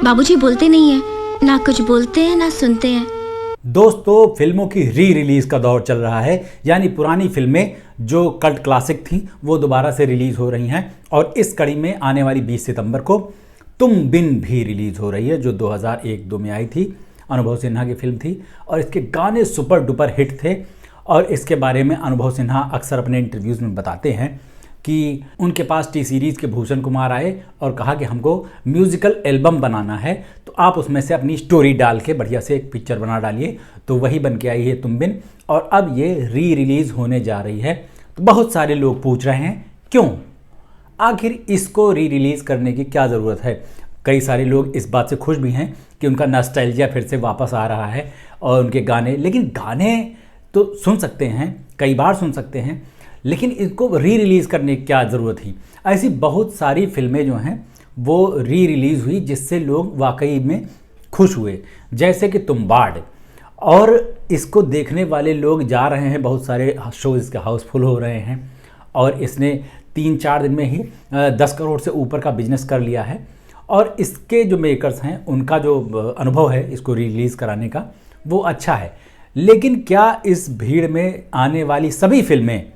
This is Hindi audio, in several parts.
बाबूजी बोलते नहीं है, ना कुछ बोलते हैं ना सुनते हैं। दोस्तों, फिल्मों की री रिलीज का दौर चल रहा है, यानी पुरानी फिल्में जो कल्ट क्लासिक थी वो दोबारा से रिलीज हो रही हैं। और इस कड़ी में आने वाली 20 सितंबर को तुम बिन भी रिलीज हो रही है, जो 2001-2 में आई थी। अनुभव सिन्हा की फिल्म थी और इसके गाने सुपर डुपर हिट थे। और इसके बारे में अनुभव सिन्हा अक्सर अपने इंटरव्यूज़ में बताते हैं कि उनके पास टी सीरीज़ के भूषण कुमार आए और कहा कि हमको म्यूज़िकल एल्बम बनाना है, तो आप उसमें से अपनी स्टोरी डाल के बढ़िया से एक पिक्चर बना डालिए। तो वही बन के आई है तुम बिन, और अब ये री रिलीज़ होने जा रही है। तो बहुत सारे लोग पूछ रहे हैं क्यों, आखिर इसको री रिलीज़ करने की क्या ज़रूरत है। कई सारे लोग इस बात से खुश भी हैं कि उनका नॉस्टैल्जिया फिर से वापस आ रहा है और उनके गाने, लेकिन गाने तो सुन सकते हैं, कई बार सुन सकते हैं, लेकिन इसको री रिलीज़ करने की क्या ज़रूरत थी। ऐसी बहुत सारी फिल्में जो हैं वो री रिलीज़ हुई जिससे लोग वाकई में खुश हुए, जैसे कि तुम्बाड़। और इसको देखने वाले लोग जा रहे हैं, बहुत सारे शो इसके हाउसफुल हो रहे हैं और इसने 3-4 दिन में ही 10 करोड़ से ऊपर का बिजनेस कर लिया है। और इसके जो मेकर्स हैं उनका जो अनुभव है इसको री रिलीज़ कराने का वो अच्छा है। लेकिन क्या इस भीड़ में आने वाली सभी फिल्में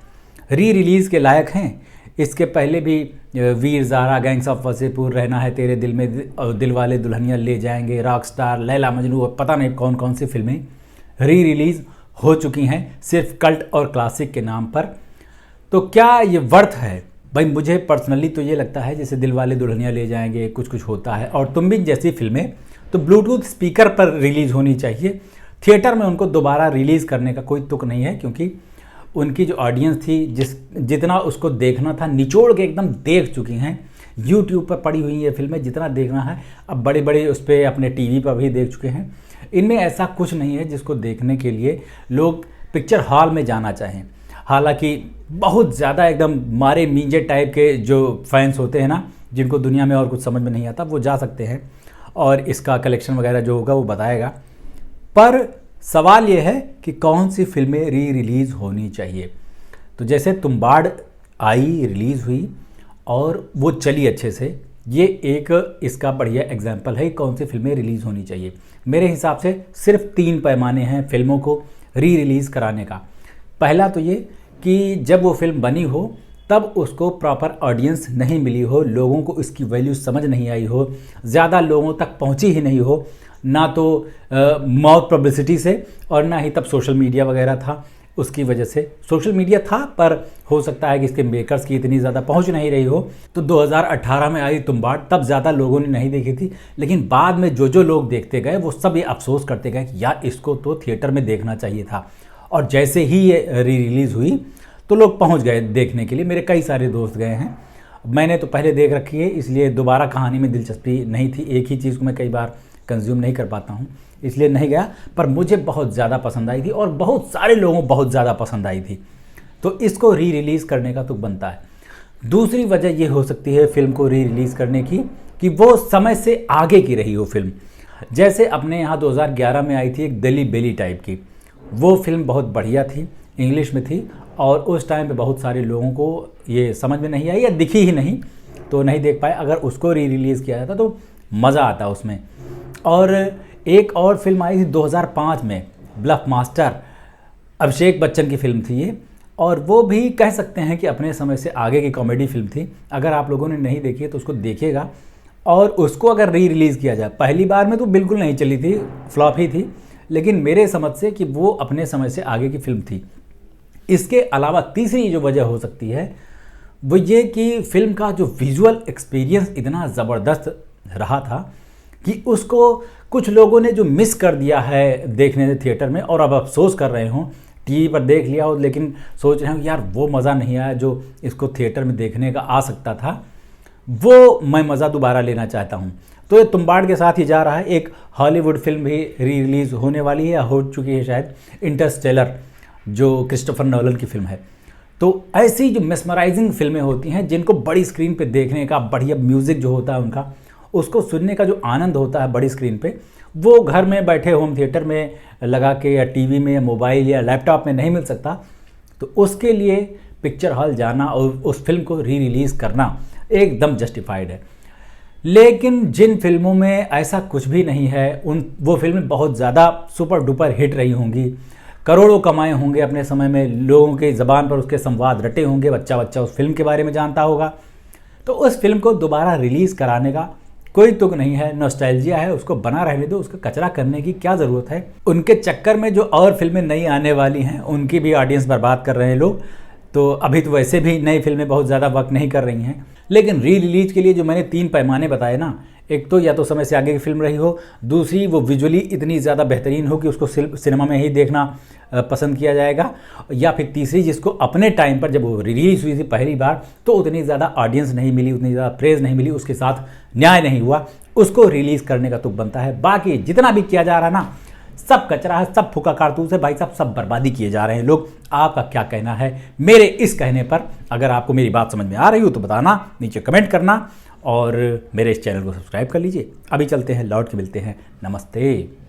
री रिलीज़ के लायक हैं? इसके पहले भी वीर ज़ारा, गैंग्स ऑफ वसेपुर, रहना है तेरे दिल में, दिलवाले दुल्हनिया ले जाएंगे, रॉकस्टार, लैला मजनू और पता नहीं कौन कौन सी फिल्में री रिलीज़ हो चुकी हैं सिर्फ कल्ट और क्लासिक के नाम पर। तो क्या ये वर्थ है? भाई मुझे पर्सनली तो ये लगता है जैसे दिलवाले दुल्हनिया ले जाएंगे, कुछ कुछ होता है, और तुम बिन जैसी फिल्में तो ब्लूटूथ स्पीकर पर रिलीज़ होनी चाहिए। थिएटर में उनको दोबारा रिलीज़ करने का कोई तुक नहीं है, क्योंकि उनकी जो ऑडियंस थी जितना उसको देखना था निचोड़ के एकदम देख चुकी हैं। यूट्यूब पर पड़ी हुई ये फिल्में जितना देखना है अब बड़े बड़े उस पर अपने टीवी पर भी देख चुके हैं। इनमें ऐसा कुछ नहीं है जिसको देखने के लिए लोग पिक्चर हॉल में जाना चाहें। हालांकि बहुत ज़्यादा एकदम मारे मींजे टाइप के जो फैंस होते हैं ना, जिनको दुनिया में और कुछ समझ में नहीं आता, वो जा सकते हैं और इसका कलेक्शन वगैरह जो होगा वो बताएगा। पर सवाल ये है कि कौन सी फिल्में री रिलीज़ होनी चाहिए। तो जैसे तुम्बाड़ आई, रिलीज़ हुई और वो चली अच्छे से, ये एक इसका बढ़िया एग्जाम्पल है कौन सी फिल्में रिलीज़ होनी चाहिए। मेरे हिसाब से सिर्फ 3 पैमाने हैं फिल्मों को री रिलीज़ कराने का। पहला तो ये कि जब वो फिल्म बनी हो तब उसको प्रॉपर ऑडियंस नहीं मिली हो, लोगों को इसकी वैल्यू समझ नहीं आई हो, ज़्यादा लोगों तक पहुंची ही नहीं हो, ना तो माउथ पब्लिसिटी से और ना ही तब सोशल मीडिया वगैरह था। उसकी वजह से सोशल मीडिया था पर हो सकता है कि इसके मेकर्स की इतनी ज़्यादा पहुंच नहीं रही हो। तो 2018 में आई तुम्बाड़, तब ज़्यादा लोगों ने नहीं देखी थी, लेकिन बाद में जो लोग देखते गए वो सब ये अफसोस करते गए कि यार इसको तो थिएटर में देखना चाहिए था। और जैसे ही ये री रिलीज़ हुई तो लोग पहुंच गए देखने के लिए। मेरे कई सारे दोस्त गए हैं, मैंने तो पहले देख रखी है इसलिए दोबारा कहानी में दिलचस्पी नहीं थी। एक ही चीज़ को मैं कई बार कंज्यूम नहीं कर पाता हूँ, इसलिए नहीं गया, पर मुझे बहुत ज़्यादा पसंद आई थी और बहुत सारे लोगों को बहुत ज़्यादा पसंद आई थी। तो इसको री रिलीज़ करने का तो बनता है। दूसरी वजह ये हो सकती है फिल्म को री रिलीज़ करने की कि वो समय से आगे की रही हो फिल्म। जैसे अपने यहाँ 2011 में आई थी एक दिली बेली टाइप की, वो फिल्म बहुत बढ़िया थी, इंग्लिश में थी और उस टाइम पे बहुत सारे लोगों को ये समझ में नहीं आई या दिखी ही नहीं, तो नहीं देख पाए। अगर उसको री रिलीज़ किया जाता तो मज़ा आता उसमें। और एक और फिल्म आई थी 2005 में, ब्लफ मास्टर, अभिषेक बच्चन की फिल्म थी ये, और वो भी कह सकते हैं कि अपने समय से आगे की कॉमेडी फिल्म थी। अगर आप लोगों ने नहीं देखी है तो उसको देखिएगा। और उसको अगर री रिलीज़ किया जाए, पहली बार में तो बिल्कुल नहीं चली थी, फ्लॉप ही थी, लेकिन मेरे समझ से कि वो अपने समय से आगे की फिल्म थी। इसके अलावा तीसरी जो वजह हो सकती है वो ये कि फिल्म का जो विजुअल एक्सपीरियंस इतना ज़बरदस्त रहा था कि उसको कुछ लोगों ने जो मिस कर दिया है देखने से थिएटर में, और अब अफसोस कर रहे हों, टीवी पर देख लिया हो लेकिन सोच रहे हो यार वो मज़ा नहीं आया जो इसको थिएटर में देखने का आ सकता था, वो मैं मज़ा दोबारा लेना चाहता हूँ। तो ये तुम्बाड़ के साथ ही जा रहा है। एक हॉलीवुड फिल्म भी री रिलीज़ होने वाली है या हो चुकी है शायद, इंटरस्टेलर, जो क्रिस्टोफर नोलन की फिल्म है। तो ऐसी जो मेस्मराइजिंग फिल्में होती हैं जिनको बड़ी स्क्रीन पे देखने का, बढ़िया म्यूज़िक जो होता है उनका, उसको सुनने का जो आनंद होता है बड़ी स्क्रीन पे, वो घर में बैठे होम थिएटर में लगा के या टीवी में या मोबाइल या लैपटॉप में नहीं मिल सकता। तो उसके लिए पिक्चर हॉल जाना और उस फिल्म को री रिलीज़ करना एकदम जस्टिफाइड है। लेकिन जिन फिल्मों में ऐसा कुछ भी नहीं है वो फिल्में बहुत ज़्यादा सुपर डुपर हिट रही होंगी, करोड़ों कमाए होंगे अपने समय में, लोगों के ज़बान पर उसके संवाद रटे होंगे, बच्चा बच्चा उस फिल्म के बारे में जानता होगा, तो उस फिल्म को दोबारा रिलीज़ कराने का कोई तुक नहीं है। नॉस्टैल्जिया है, उसको बना रहने दो, उसका कचरा करने की क्या ज़रूरत है। उनके चक्कर में जो और फिल्में नई आने वाली हैं उनकी भी ऑडियंस बर्बाद कर रहे हैं लोग। तो अभी तो वैसे भी नई फिल्में बहुत ज़्यादा वर्क नहीं कर रही हैं, लेकिन री रिलीज के लिए जो मैंने 3 पैमाने बताए ना, एक तो या तो समय से आगे की फिल्म रही हो, दूसरी वो विजुअली इतनी ज़्यादा बेहतरीन हो कि उसको सिनेमा में ही देखना पसंद किया जाएगा, या फिर तीसरी जिसको अपने टाइम पर जब वो रिलीज़ हुई थी पहली बार तो उतनी ज़्यादा ऑडियंस नहीं मिली, उतनी ज़्यादा प्रेज़ नहीं मिली, उसके साथ न्याय नहीं हुआ, उसको रिलीज़ करने का तुक बनता है। बाकी जितना भी किया जा रहा ना सब कचरा है, सब फूका कारतूस है भाई साहब, सब बर्बादी किए जा रहे हैं लोग। आपका क्या कहना है मेरे इस कहने पर? अगर आपको मेरी बात समझ में आ रही हो तो बताना, नीचे कमेंट करना और मेरे इस चैनल को सब्सक्राइब कर लीजिए। अभी चलते हैं, लौट के मिलते हैं, नमस्ते।